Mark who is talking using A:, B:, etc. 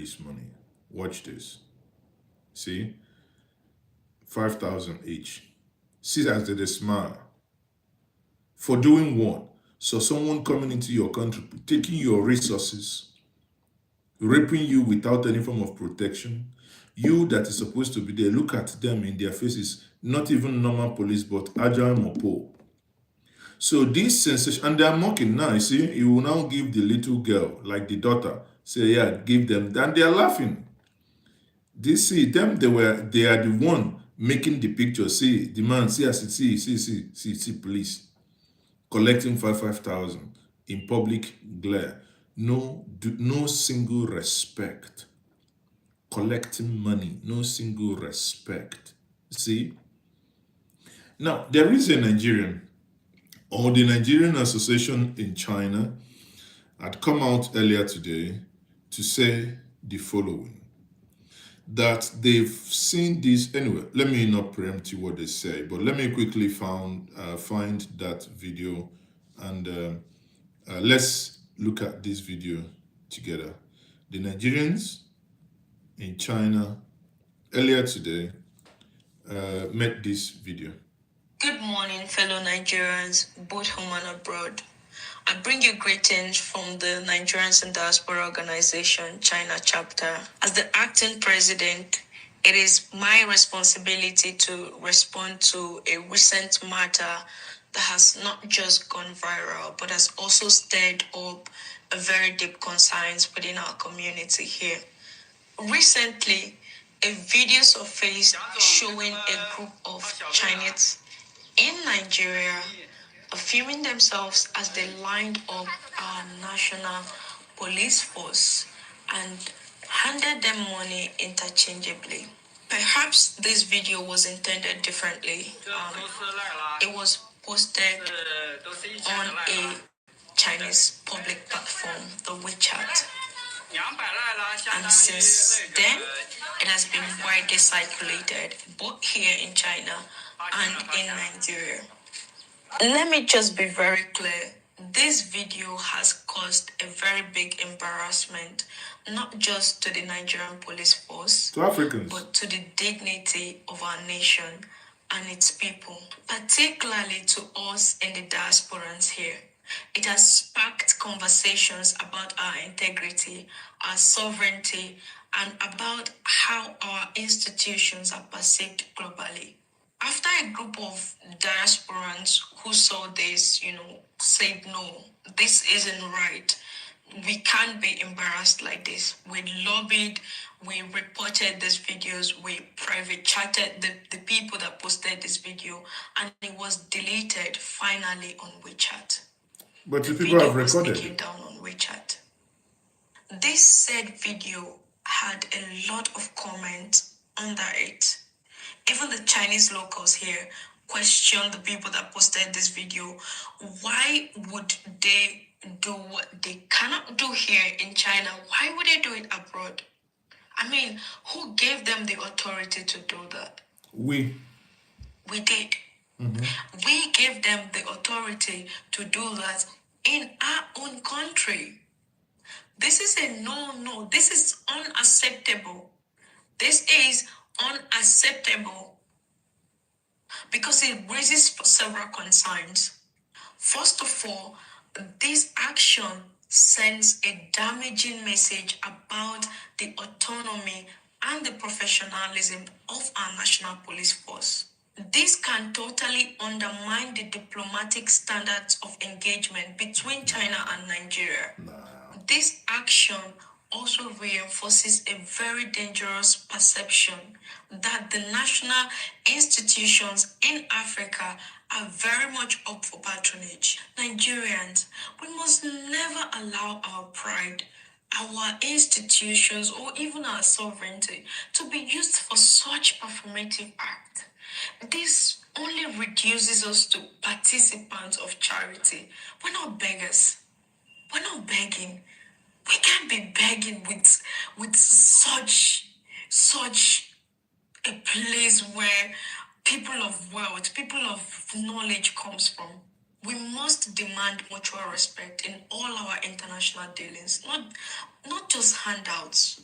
A: police money. Watch this. See? 5,000 each. See as they smile. For doing what? So someone coming into your country, taking your resources, raping you without any form of protection. You that is supposed to be there, look at them in their faces, not even normal police, but agile mopo. So this sensation, and they are mocking now, you see, you will now give the little girl, like the daughter, say, yeah, give them, and they are laughing. This, see, them, they are the one making the picture. See, the man, see, police collecting 5,000 in public glare. No single respect. Collecting money, no single respect. See? Now, there is a Nigerian, or the Nigerian Association in China had come out earlier today to say the following, that they've seen this. Anyway, let me not preempt you what they say, but let me quickly find that video, and let's look at this video together. The Nigerians in China earlier today made this video.
B: Good morning, fellow Nigerians, both home and abroad. I bring you greetings from the Nigerians in Diaspora Organization, China chapter. As the acting president, it is my responsibility to respond to a recent matter that has not just gone viral, but has also stirred up a very deep concerns within our community here. Recently, a video surfaced showing a group of Chinese in Nigeria filming themselves as they lined up our national police force and handed them money interchangeably. Perhaps this video was intended differently. It was posted on a Chinese public platform, the WeChat. And since then, it has been widely circulated, both here in China and in Nigeria. Let me just be very clear. This video has caused a very big embarrassment, not just to the Nigerian police force,
A: to Africans,
B: but to the dignity of our nation and its people, particularly to us in the diasporans here. It has sparked conversations about our integrity, our sovereignty, and about how our institutions are perceived globally. After a group of diasporans who saw this, said, no, this isn't right. We can't be embarrassed like this. We lobbied, we reported these videos, we private chatted the people that posted this video, and it was deleted finally on WeChat.
A: But the people have recorded
B: was taken down on WeChat. This said video had a lot of comments under it. Even the Chinese locals here questioned the people that posted this video. Why would they do what they cannot do here in China? Why would they do it abroad? I mean, who gave them the authority to do that?
A: We
B: did. Mm-hmm. We gave them the authority to do that in our own country. This is a no. This is unacceptable. This is unacceptable because it raises several concerns. First of all, this action sends a damaging message about the autonomy and the professionalism of our national police force. This can totally undermine the diplomatic standards of engagement between China and Nigeria. This action also reinforces a very dangerous perception that the national institutions in Africa are very much up for patronage. Nigerians, we must never allow our pride, our institutions, or even our sovereignty to be used for such performative acts. This only reduces us to participants of charity. We're not beggars. We're not begging. We can't be begging with such a place where people of wealth, people of knowledge comes from. We must demand mutual respect in all our international dealings, not just handouts.